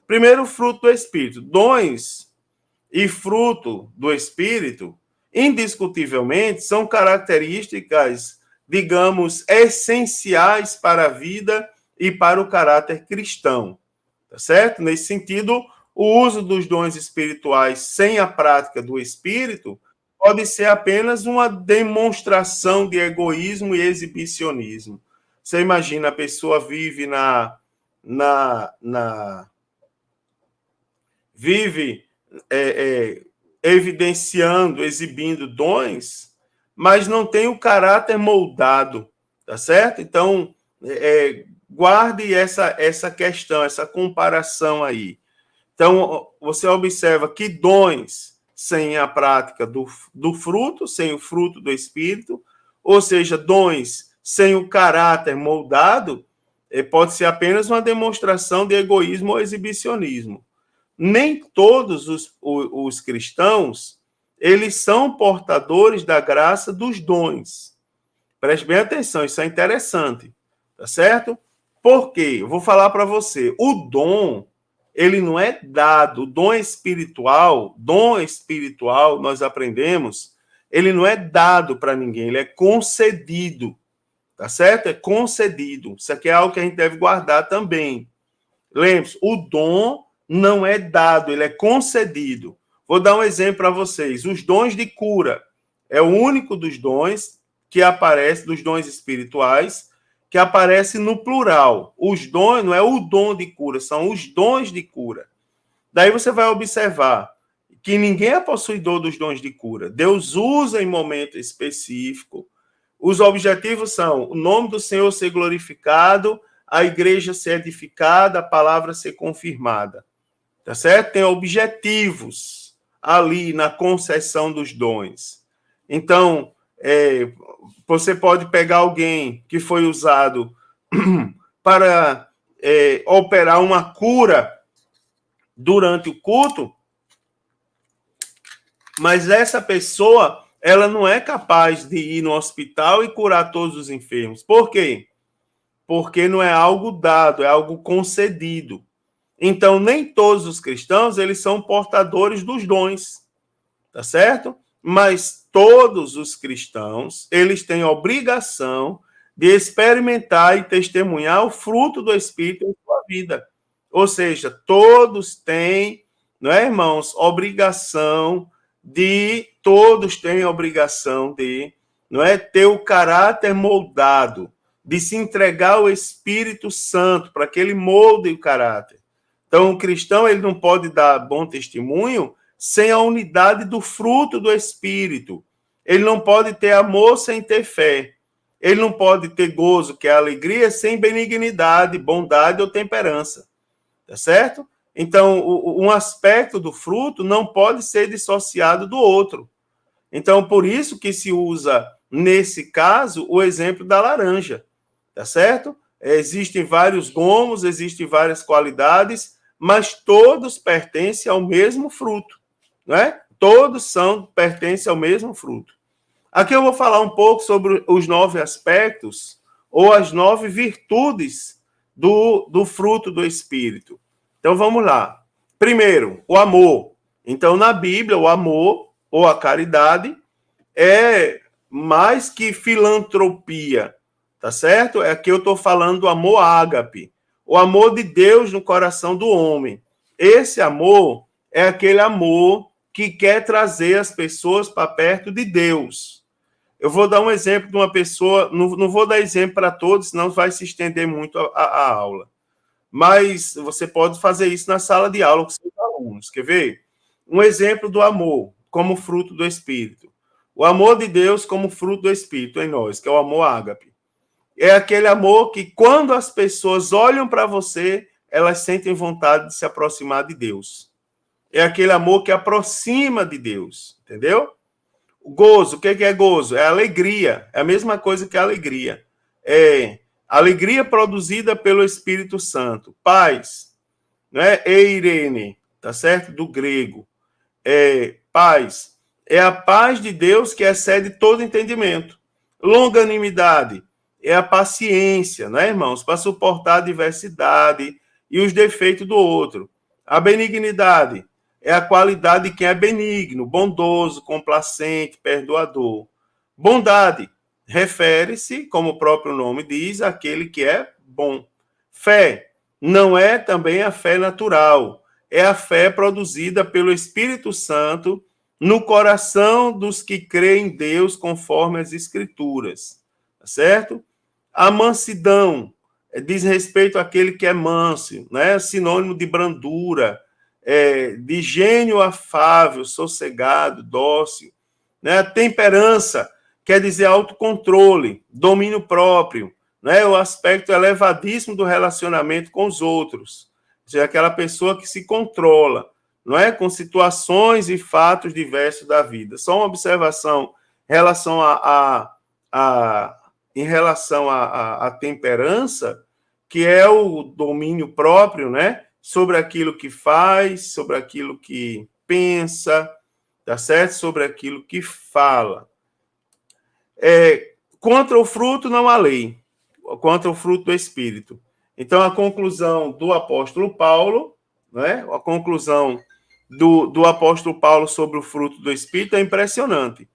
Primeiro, o fruto do Espírito. Dons e fruto do Espírito, indiscutivelmente, são características, digamos, essenciais para a vida e para o caráter cristão. Tá certo? Nesse sentido, o uso dos dons espirituais sem a prática do Espírito pode ser apenas uma demonstração de egoísmo e exibicionismo. Você imagina, a pessoa vive vive evidenciando, exibindo dons, mas não tem o caráter moldado, tá certo? Então, guarde essa questão, essa comparação aí. Então, você observa que dons sem a prática do fruto, sem o fruto do Espírito, ou seja, dons sem o caráter moldado, pode ser apenas uma demonstração de egoísmo ou exibicionismo. Nem todos os cristãos, eles são portadores da graça dos dons. Preste bem atenção, isso é interessante, tá certo? Por quê? Eu vou falar para você, o dom, ele não é dado, o dom espiritual, nós aprendemos, ele não é dado para ninguém, ele é concedido, tá certo? É concedido. Isso aqui é algo que a gente deve guardar também. Lembre-se, o dom não é dado, ele é concedido. Vou dar um exemplo para vocês. Os dons de cura é o único dos dons que aparece, dos dons espirituais, que aparece no plural. Os dons não é o dom de cura, são os dons de cura. Daí você vai observar que ninguém é possuidor dos dons de cura. Deus usa em momento específico. Os objetivos são o nome do Senhor ser glorificado, a igreja ser edificada, a palavra ser confirmada. Tá certo? Tem objetivos ali na concessão dos dons. Então, você pode pegar alguém que foi usado para operar uma cura durante o culto, mas essa pessoa, ela não é capaz de ir no hospital e curar todos os enfermos. Por quê? Porque não é algo dado, é algo concedido. Então, nem todos os cristãos, eles são portadores dos dons, tá certo? Mas todos os cristãos, eles têm a obrigação de experimentar e testemunhar o fruto do Espírito em sua vida. Ou seja, todos têm, não é, irmãos, todos têm obrigação de, não é, ter o caráter moldado, de se entregar ao Espírito Santo para que ele molde o caráter. Então, o cristão ele não pode dar bom testemunho sem a unidade do fruto do Espírito. Ele não pode ter amor sem ter fé. Ele não pode ter gozo, que é alegria, sem benignidade, bondade ou temperança. Tá certo? Então, um aspecto do fruto não pode ser dissociado do outro. Então, por isso que se usa, nesse caso, o exemplo da laranja. Tá certo? Existem vários gomos, existem várias qualidades, mas todos pertencem ao mesmo fruto. Não é? Todos pertencem ao mesmo fruto. Aqui eu vou falar um pouco sobre os 9 aspectos ou as 9 virtudes do fruto do Espírito. Então, vamos lá. Primeiro, o amor. Então, na Bíblia, o amor ou a caridade é mais que filantropia, tá certo? Aqui eu estou falando do amor ágape, o amor de Deus no coração do homem. Esse amor é aquele amor que quer trazer as pessoas para perto de Deus. Eu vou dar um exemplo de uma pessoa, não vou dar exemplo para todos, senão vai se estender muito a aula. Mas você pode fazer isso na sala de aula com seus alunos. Quer ver? Um exemplo do amor como fruto do Espírito. O amor de Deus como fruto do Espírito em nós, que é o amor ágape. É aquele amor que, quando as pessoas olham para você, elas sentem vontade de se aproximar de Deus. É aquele amor que aproxima de Deus, entendeu? O gozo, o que é gozo? É alegria, é a mesma coisa que alegria. É alegria produzida pelo Espírito Santo. Paz, né? Eirene, tá certo? Do grego. Paz. É a paz de Deus que excede todo entendimento. Longanimidade é a paciência, né, irmãos? Para suportar a diversidade e os defeitos do outro. A benignidade é a qualidade de quem é benigno, bondoso, complacente, perdoador. Bondade refere-se, como o próprio nome diz, àquele que é bom. Fé não é também a fé natural, é a fé produzida pelo Espírito Santo no coração dos que creem em Deus conforme as Escrituras. Certo? A mansidão diz respeito àquele que é manso, né? Sinônimo de brandura, de gênio afável, sossegado, dócil. Né? Temperança quer dizer autocontrole, domínio próprio, né? O aspecto elevadíssimo do relacionamento com os outros. Ou seja, aquela pessoa que se controla, não é? Com situações e fatos diversos da vida. Só uma observação em relação em relação à temperança, que é o domínio próprio, né? Sobre aquilo que faz, sobre aquilo que pensa, tá certo? Sobre aquilo que fala. Contra o fruto não há lei, contra o fruto do Espírito. Então, a conclusão do apóstolo Paulo, né? A conclusão do apóstolo Paulo sobre o fruto do Espírito é impressionante.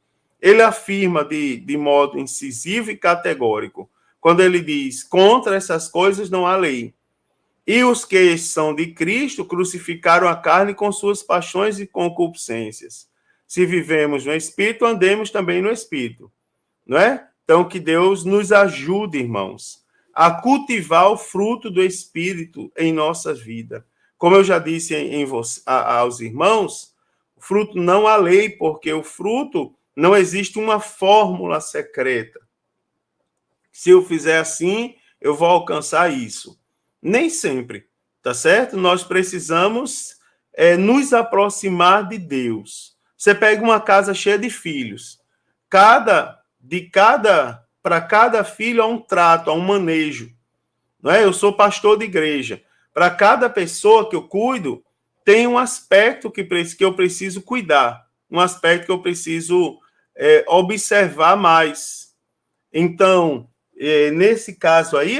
Ele afirma de modo incisivo e categórico, quando ele diz, contra essas coisas não há lei. E os que são de Cristo crucificaram a carne com suas paixões e concupiscências. Se vivemos no Espírito, andemos também no Espírito. Não é? Então, que Deus nos ajude, irmãos, a cultivar o fruto do Espírito em nossa vida. Como eu já disse aos irmãos, o fruto não há lei, porque o fruto não existe uma fórmula secreta. Se eu fizer assim, eu vou alcançar isso. Nem sempre, tá certo? Nós precisamos nos aproximar de Deus. Você pega uma casa cheia de filhos. Para cada filho há um trato, há um manejo. Não é? Eu sou pastor de igreja. Para cada pessoa que eu cuido, tem um aspecto que eu preciso cuidar, um aspecto que eu preciso observar mais. Então, nesse caso aí,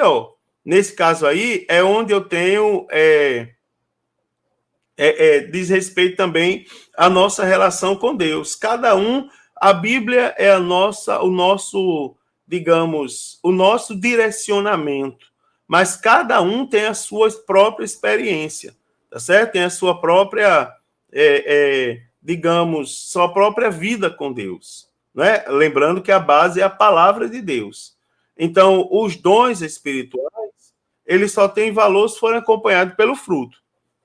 é onde eu tenho diz respeito também à nossa relação com Deus. Cada um, a Bíblia é o nosso, digamos, o nosso direcionamento. mas cada um tem a sua própria experiência, tá certo? Tem a sua própria, digamos, sua própria vida com Deus, né? Lembrando que a base é a palavra de Deus. Então, os dons espirituais, eles só têm valor se forem acompanhados pelo fruto,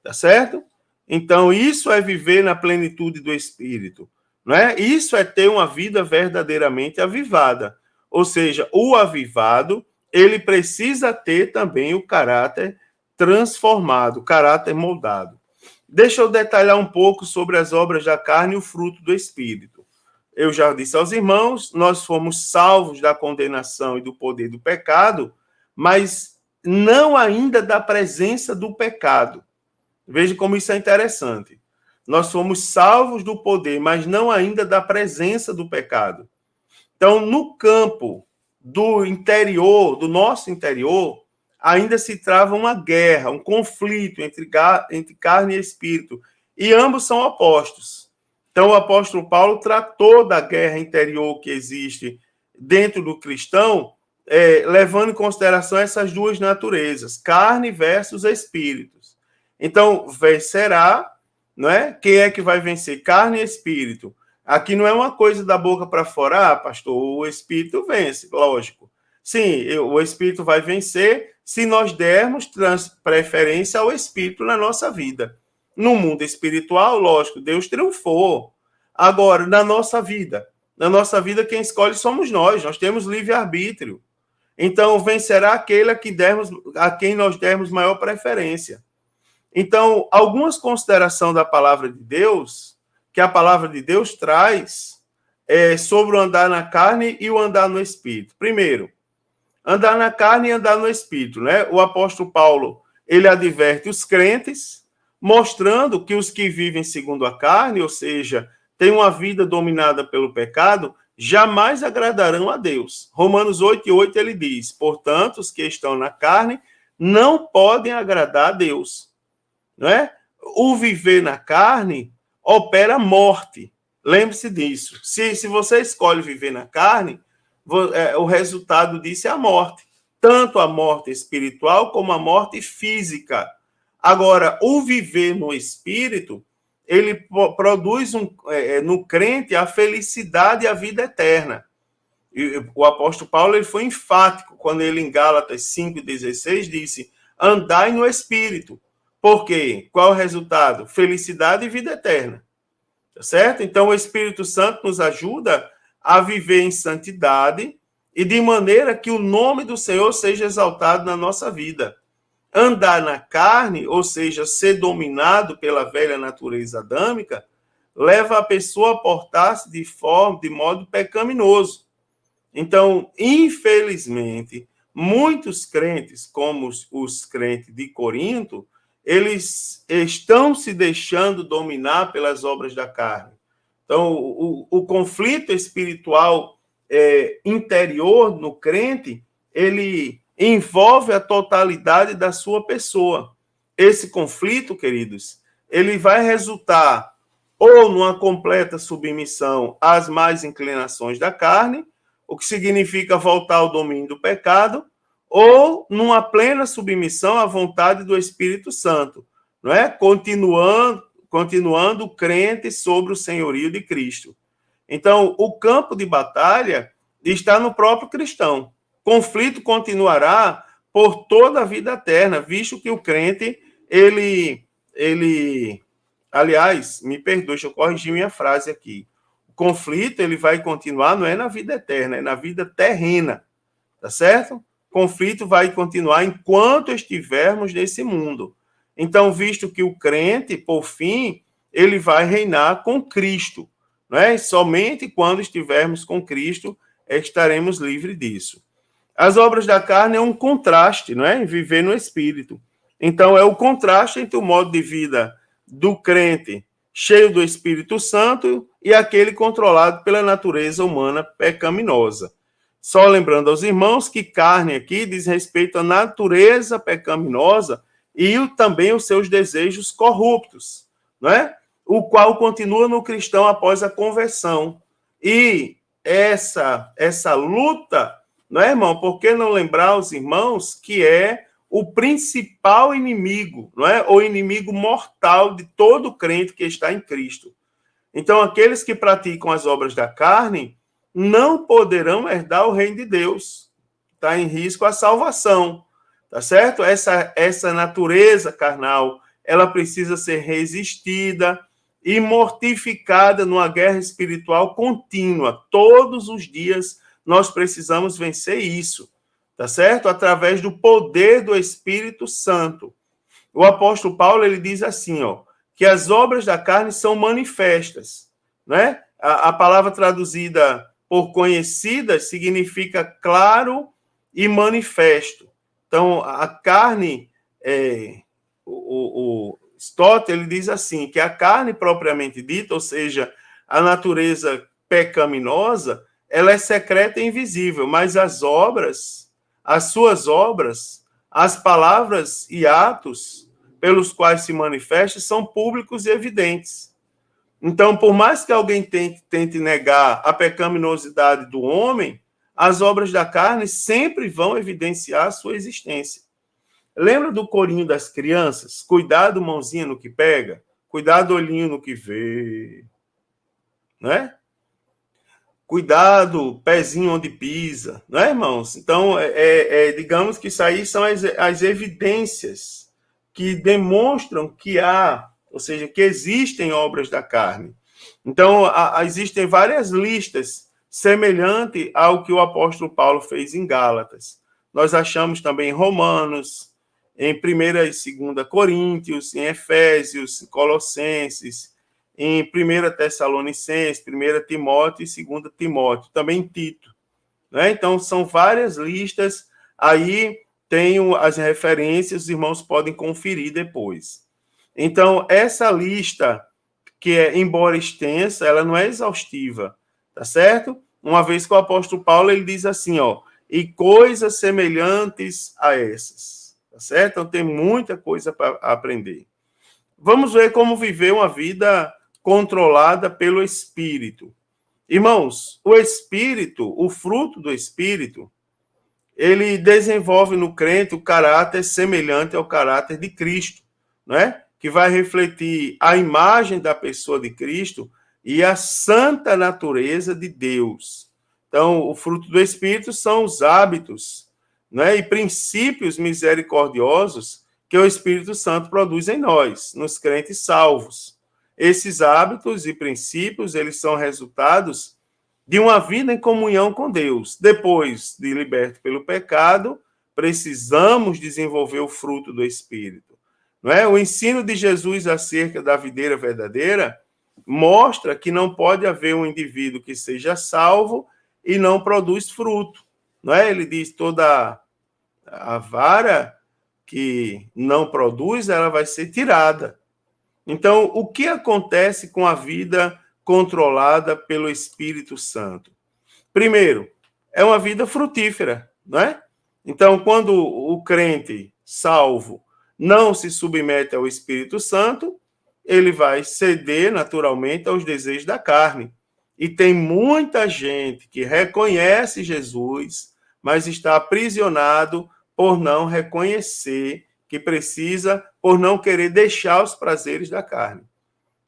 tá certo? Então, isso é viver na plenitude do Espírito, não é? Isso é ter uma vida verdadeiramente avivada. Ou seja, o avivado, ele precisa ter também o caráter transformado, o caráter moldado. Deixa eu detalhar um pouco sobre as obras da carne e o fruto do Espírito. Eu já disse aos irmãos, nós fomos salvos da condenação e do poder do pecado, mas não ainda da presença do pecado. Veja como isso é interessante. Nós fomos salvos do poder, mas não ainda da presença do pecado. Então, no campo do interior, do nosso interior, ainda se trava uma guerra, um conflito entre carne e espírito, e ambos são opostos. Então, o apóstolo Paulo tratou da guerra interior que existe dentro do cristão, levando em consideração essas duas naturezas, carne versus espíritos. Então, vencerá, não é? Quem é que vai vencer? Carne e espírito. Aqui não é uma coisa da boca para fora, pastor, o espírito vence, lógico. Sim, o espírito vai vencer se nós dermos preferência ao espírito na nossa vida. No mundo espiritual, lógico, Deus triunfou. Agora, na nossa vida, quem escolhe somos nós temos livre-arbítrio. Então, vencerá aquele a quem nós dermos maior preferência. Então, algumas considerações da palavra de Deus, que a palavra de Deus traz sobre o andar na carne e o andar no espírito. Primeiro, andar na carne e andar no espírito, né? O apóstolo Paulo, ele adverte os crentes, mostrando que os que vivem segundo a carne, ou seja, têm uma vida dominada pelo pecado, jamais agradarão a Deus. Romanos 8:8 ele diz: portanto, os que estão na carne não podem agradar a Deus. Não é? O viver na carne opera morte. Lembre-se disso. Se você escolhe viver na carne, o resultado disso é a morte. Tanto a morte espiritual como a morte física. Agora, o viver no espírito, ele produz no crente a felicidade e a vida eterna. E o apóstolo Paulo ele foi enfático quando ele, em Gálatas 5:16, disse: andai no espírito. Por quê? Qual é o resultado? Felicidade e vida eterna. Tá certo? Então, o Espírito Santo nos ajuda a viver em santidade e de maneira que o nome do Senhor seja exaltado na nossa vida. Andar na carne, ou seja, ser dominado pela velha natureza adâmica, leva a pessoa a portar-se de modo pecaminoso. Então, infelizmente, muitos crentes, como os crentes de Corinto, eles estão se deixando dominar pelas obras da carne. Então, o conflito espiritual interior no crente, ele envolve a totalidade da sua pessoa. Esse conflito, queridos, ele vai resultar ou numa completa submissão às más inclinações da carne, o que significa voltar ao domínio do pecado, ou numa plena submissão à vontade do Espírito Santo, não é? Continuando crente sobre o senhorio de Cristo. Então, o campo de batalha está no próprio cristão. Conflito continuará por toda a vida eterna, visto que o crente, aliás, me perdoe, deixa eu corrigir minha frase aqui. O conflito, ele vai continuar, não é na vida eterna, é na vida terrena, tá certo? Conflito vai continuar enquanto estivermos nesse mundo. Então, visto que o crente, por fim, ele vai reinar com Cristo, não é? Somente quando estivermos com Cristo estaremos livres disso. As obras da carne é um contraste, não é? Em viver no Espírito. Então, é o contraste entre o modo de vida do crente cheio do Espírito Santo e aquele controlado pela natureza humana pecaminosa. Só lembrando aos irmãos que carne aqui diz respeito à natureza pecaminosa e também os seus desejos corruptos, não é? O qual continua no cristão após a conversão. E essa luta, não é, irmão? Por que não lembrar os irmãos que é o principal inimigo, não é? O inimigo mortal de todo crente que está em Cristo. Então, aqueles que praticam as obras da carne não poderão herdar o reino de Deus. Está em risco a salvação, tá certo? Essa natureza carnal, ela precisa ser resistida e mortificada numa guerra espiritual contínua. Todos os dias nós precisamos vencer isso, tá certo? Através do poder do Espírito Santo. O apóstolo Paulo, ele diz assim, ó, que as obras da carne são manifestas, né? A palavra traduzida por conhecidas significa claro e manifesto. Então, a carne, o Stott, ele diz assim, que a carne propriamente dita, ou seja, a natureza pecaminosa, ela é secreta e invisível, mas as obras, as suas obras, as palavras e atos pelos quais se manifesta são públicos e evidentes. Então, por mais que alguém tente negar a pecaminosidade do homem, as obras da carne sempre vão evidenciar a sua existência. Lembra do corinho das crianças? Cuidado, mãozinha no que pega, cuidado, olhinho no que vê, né? Cuidado, pezinho onde pisa, não é, irmãos? Então, digamos que isso aí são as evidências que demonstram que há, ou seja, que existem obras da carne. Então, existem várias listas semelhantes ao que o apóstolo Paulo fez em Gálatas. Nós achamos também em Romanos, em 1ª e 2ª Coríntios, em Efésios, em Colossenses, em 1ª Tessalonicenses, 1ª Timóteo e 2ª Timóteo, também em Tito. Né? Então, são várias listas, aí tenho as referências, os irmãos podem conferir depois. Então, essa lista, que é, embora extensa, ela não é exaustiva, tá certo? Uma vez que o apóstolo Paulo, ele diz assim, ó, e coisas semelhantes a essas, tá certo? Então, tem muita coisa para aprender. Vamos ver como viver uma vida controlada pelo Espírito. Irmãos, o Espírito, o fruto do Espírito, ele desenvolve no crente o caráter semelhante ao caráter de Cristo, né? Que vai refletir a imagem da pessoa de Cristo e a santa natureza de Deus. Então, o fruto do Espírito são os hábitos, né? E princípios misericordiosos que o Espírito Santo produz em nós, nos crentes salvos. Esses hábitos e princípios, eles são resultados de uma vida em comunhão com Deus. Depois de liberto pelo pecado, precisamos desenvolver o fruto do Espírito. Não é? O ensino de Jesus acerca da videira verdadeira mostra que não pode haver um indivíduo que seja salvo e não produz fruto. Não é? Ele diz, toda a vara que não produz, ela vai ser tirada. Então, o que acontece com a vida controlada pelo Espírito Santo? Primeiro, é uma vida frutífera, não é? Então, quando o crente salvo não se submete ao Espírito Santo, ele vai ceder naturalmente aos desejos da carne. E tem muita gente que reconhece Jesus, mas está aprisionado por não reconhecer que precisa, por não querer deixar os prazeres da carne.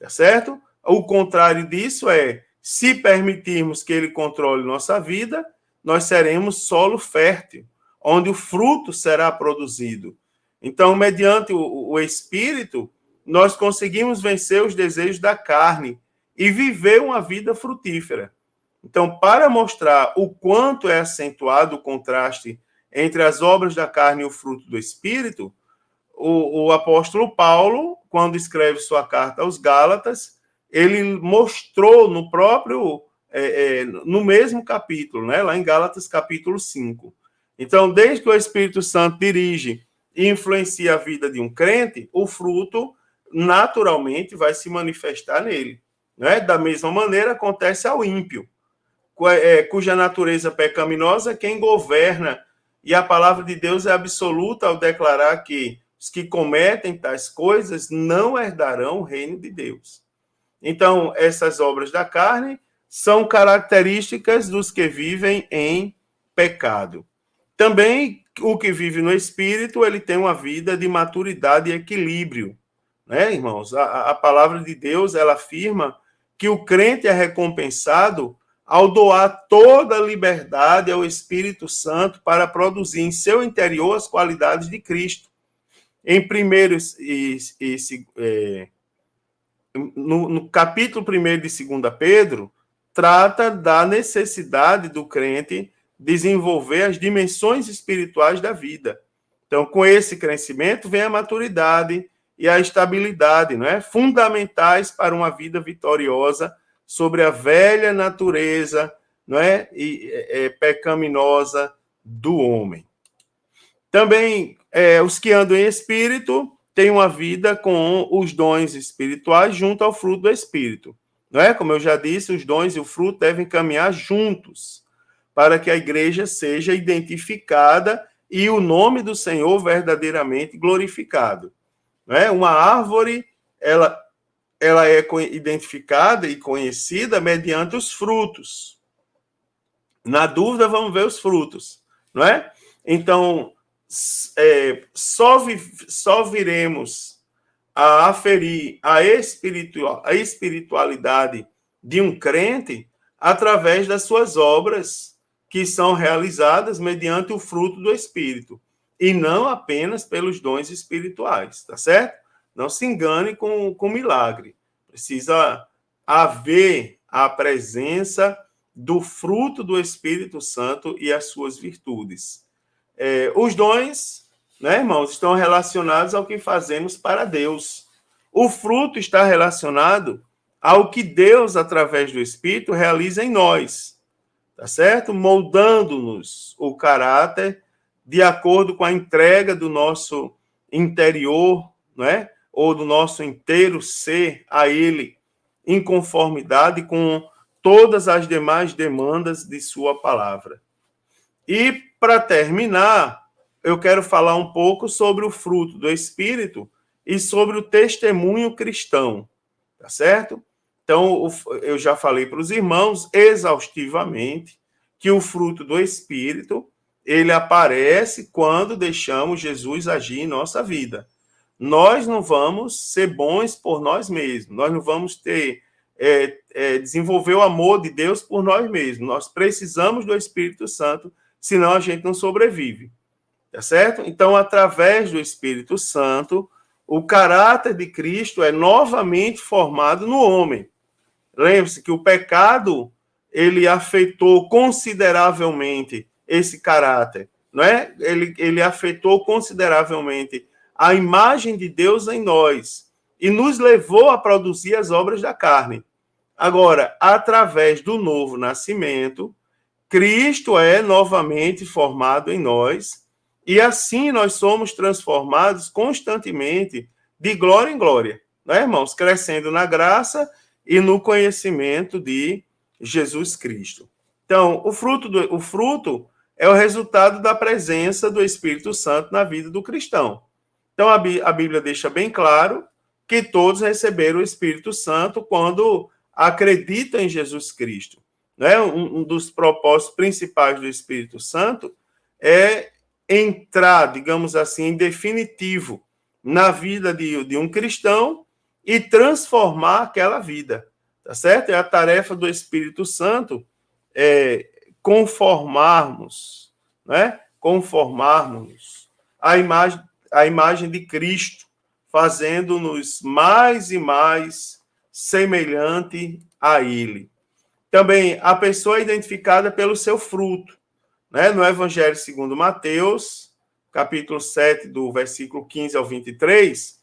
Tá certo? O contrário disso é, se permitirmos que ele controle nossa vida, nós seremos solo fértil, onde o fruto será produzido. Então, mediante o Espírito, nós conseguimos vencer os desejos da carne e viver uma vida frutífera. Então, para mostrar o quanto é acentuado o contraste entre as obras da carne e o fruto do Espírito, o apóstolo Paulo, quando escreve sua carta aos Gálatas, ele mostrou no próprio, no mesmo capítulo, né, lá em Gálatas capítulo 5. Então, desde que o Espírito Santo dirige e influencia a vida de um crente, o fruto naturalmente vai se manifestar nele. Né? Da mesma maneira acontece ao ímpio, cuja natureza pecaminosa é quem governa, e a palavra de Deus é absoluta ao declarar que os que cometem tais coisas não herdarão o reino de Deus. Então, essas obras da carne são características dos que vivem em pecado. Também o que vive no Espírito, ele tem uma vida de maturidade e equilíbrio, né, irmãos? A palavra de Deus, ela afirma que o crente é recompensado ao doar toda a liberdade ao Espírito Santo para produzir em seu interior as qualidades de Cristo. Em no capítulo 1 de 2 Pedro, trata da necessidade do crente desenvolver as dimensões espirituais da vida. Então, com esse crescimento, vem a maturidade e a estabilidade, não é? Fundamentais para uma vida vitoriosa sobre a velha natureza, não é? Pecaminosa do homem. Também, os que andam em espírito têm uma vida com os dons espirituais junto ao fruto do Espírito. Não é? Como eu já disse, os dons e o fruto devem caminhar juntos para que a igreja seja identificada e o nome do Senhor verdadeiramente glorificado. Não é? Uma árvore, ela é identificada e conhecida mediante os frutos. Na dúvida, vamos ver os frutos. Não é? Então, só viremos a aferir a espiritualidade de um crente através das suas obras que são realizadas mediante o fruto do Espírito e não apenas pelos dons espirituais, tá certo? Não se engane com milagre. Precisa haver a presença do fruto do Espírito Santo e as suas virtudes. Os dons, né, irmãos, estão relacionados ao que fazemos para Deus. O fruto está relacionado ao que Deus, através do Espírito, realiza em nós, tá certo? Moldando-nos o caráter de acordo com a entrega do nosso interior, não é? Ou do nosso inteiro ser a Ele, em conformidade com todas as demais demandas de sua palavra. E, para terminar, eu quero falar um pouco sobre o fruto do Espírito e sobre o testemunho cristão, tá certo? Então, eu já falei para os irmãos exaustivamente que o fruto do Espírito, ele aparece quando deixamos Jesus agir em nossa vida. Nós não vamos ser bons por nós mesmos, nós não vamos desenvolver o amor de Deus por nós mesmos. Nós precisamos do Espírito Santo, senão a gente não sobrevive, tá certo? Então, através do Espírito Santo, o caráter de Cristo é novamente formado no homem. Lembre-se que o pecado, ele afetou consideravelmente esse caráter, não é? Ele afetou consideravelmente a imagem de Deus em nós e nos levou a produzir as obras da carne. Agora, através do novo nascimento, Cristo é novamente formado em nós e assim nós somos transformados constantemente de glória em glória, não é, irmãos? Crescendo na graça e no conhecimento de Jesus Cristo. Então, o fruto é o resultado da presença do Espírito Santo na vida do cristão. Então, a Bíblia deixa bem claro que todos receberam o Espírito Santo quando acreditam em Jesus Cristo. Né? Um dos propósitos principais do Espírito Santo é entrar, digamos assim, em definitivo na vida de um cristão e transformar aquela vida, tá certo? É a tarefa do Espírito Santo conformarmos, né? Conformarmos a imagem de Cristo, fazendo-nos mais e mais semelhante a Ele. Também a pessoa é identificada pelo seu fruto, né? No Evangelho segundo Mateus, capítulo 7, do versículo 15 ao 23,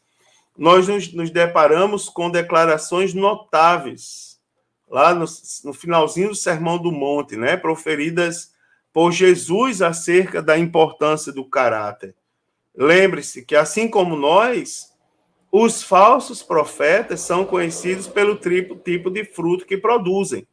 nós nos deparamos com declarações notáveis, lá no finalzinho do Sermão do Monte, né? Proferidas por Jesus acerca da importância do caráter. Lembre-se que, assim como nós, os falsos profetas são conhecidos pelo tipo de fruto que produzem.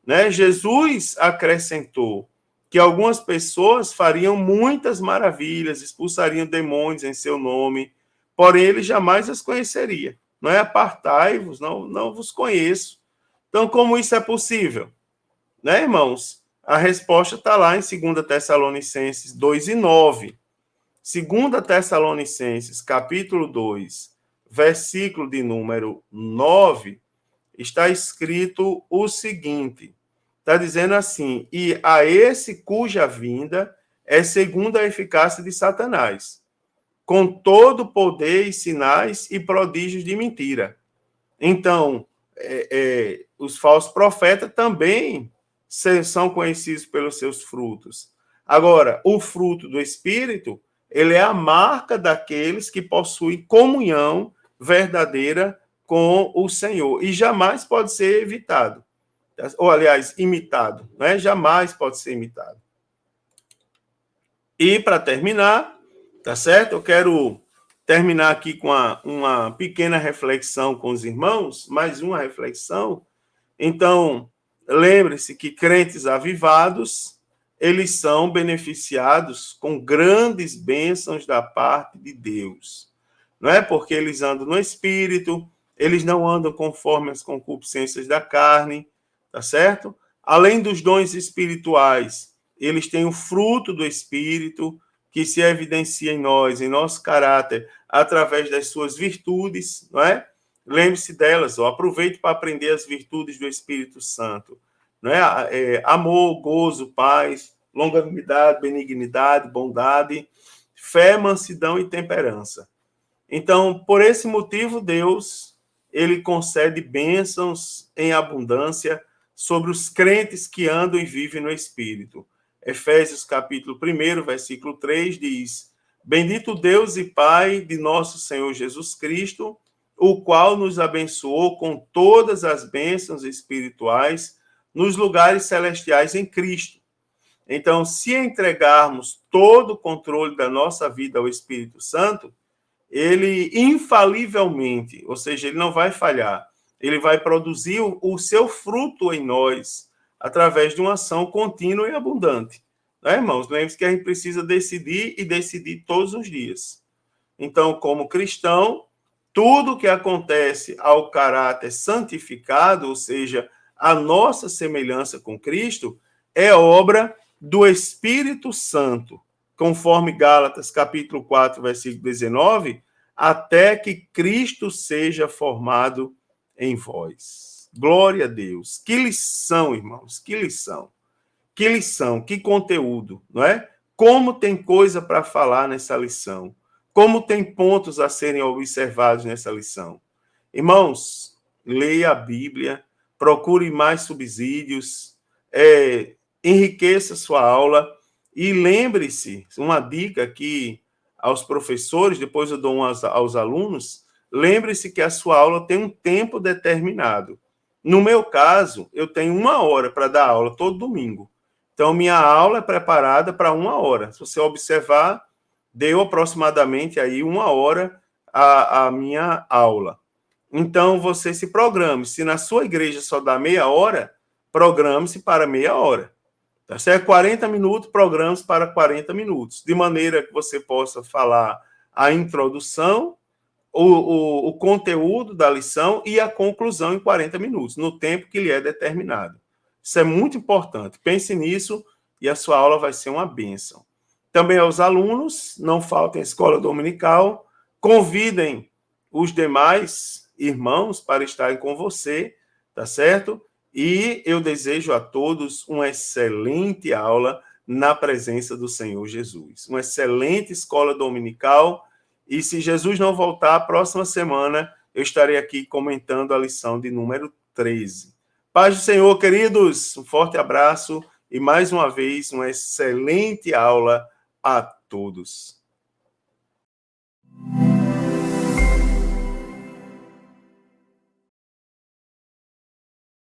Né? Jesus acrescentou que algumas pessoas fariam muitas maravilhas, expulsariam demônios em seu nome, porém ele jamais as conheceria. Não é? Apartai-vos, não vos conheço. Então, como isso é possível? Né, irmãos? A resposta está lá em 2 Tessalonicenses 2:9. 2 Tessalonicenses, capítulo 2, versículo de número 9, está escrito o seguinte, está dizendo assim, e a esse cuja vinda é segundo a eficácia de Satanás, com todo poder e sinais e prodígios de mentira. Então, os falsos profetas também são conhecidos pelos seus frutos. Agora, o fruto do Espírito, ele é a marca daqueles que possuem comunhão verdadeira com o Senhor e jamais pode ser evitado, ou aliás, imitado, né? Jamais pode ser imitado. E para terminar, tá certo? Eu quero terminar aqui com uma pequena reflexão com os irmãos, mais uma reflexão. Então, lembre-se que crentes avivados, eles são beneficiados com grandes bênçãos da parte de Deus. Não é porque eles andam no Espírito, eles não andam conforme as concupiscências da carne, tá certo? Além dos dons espirituais, eles têm o fruto do Espírito, que se evidencia em nós, em nosso caráter, através das suas virtudes, não é? Lembre-se delas, aproveite para aprender as virtudes do Espírito Santo, não é? Amor, gozo, paz, longanimidade, benignidade, bondade, fé, mansidão e temperança. Então, por esse motivo, Deus, ele concede bênçãos em abundância sobre os crentes que andam e vivem no Espírito. Efésios capítulo 1, versículo 3 diz: Bendito Deus e Pai de nosso Senhor Jesus Cristo, o qual nos abençoou com todas as bênçãos espirituais nos lugares celestiais em Cristo. Então, se entregarmos todo o controle da nossa vida ao Espírito Santo, ele infalivelmente, ou seja, ele não vai falhar, ele vai produzir o seu fruto em nós, através de uma ação contínua e abundante. Né, irmãos? Lembre-se que a gente precisa decidir e decidir todos os dias. Então, como cristão, tudo que acontece ao caráter santificado, ou seja, a nossa semelhança com Cristo, é obra do Espírito Santo, conforme Gálatas capítulo 4, versículo 19, até que Cristo seja formado em vós. Glória a Deus. Que lição, irmãos, que lição. Que lição, que conteúdo, não é? Como tem coisa para falar nessa lição. Como tem pontos a serem observados nessa lição. Irmãos, leia a Bíblia, procure mais subsídios, enriqueça sua aula e lembre-se, uma dica aqui aos professores, depois eu dou aos alunos, lembre-se que a sua aula tem um tempo determinado. No meu caso, eu tenho 1 hora para dar aula todo domingo. Então, minha aula é preparada para 1 hora. Se você observar, deu aproximadamente aí 1 hora a minha aula. Então, você se programe. Se na sua igreja só dá meia hora, programe-se para meia hora. Tá certo? 40 minutos, programe-se para 40 minutos. De maneira que você possa falar a introdução, o conteúdo da lição e a conclusão em 40 minutos, no tempo que lhe é determinado. Isso é muito importante. Pense nisso e a sua aula vai ser uma bênção. Também aos alunos, não faltem a escola dominical, convidem os demais irmãos para estarem com você, tá certo? E eu desejo a todos uma excelente aula na presença do Senhor Jesus. Uma excelente escola dominical. E se Jesus não voltar, a próxima semana eu estarei aqui comentando a lição de número 13. Paz do Senhor, queridos. Um forte abraço e mais uma vez uma excelente aula a todos.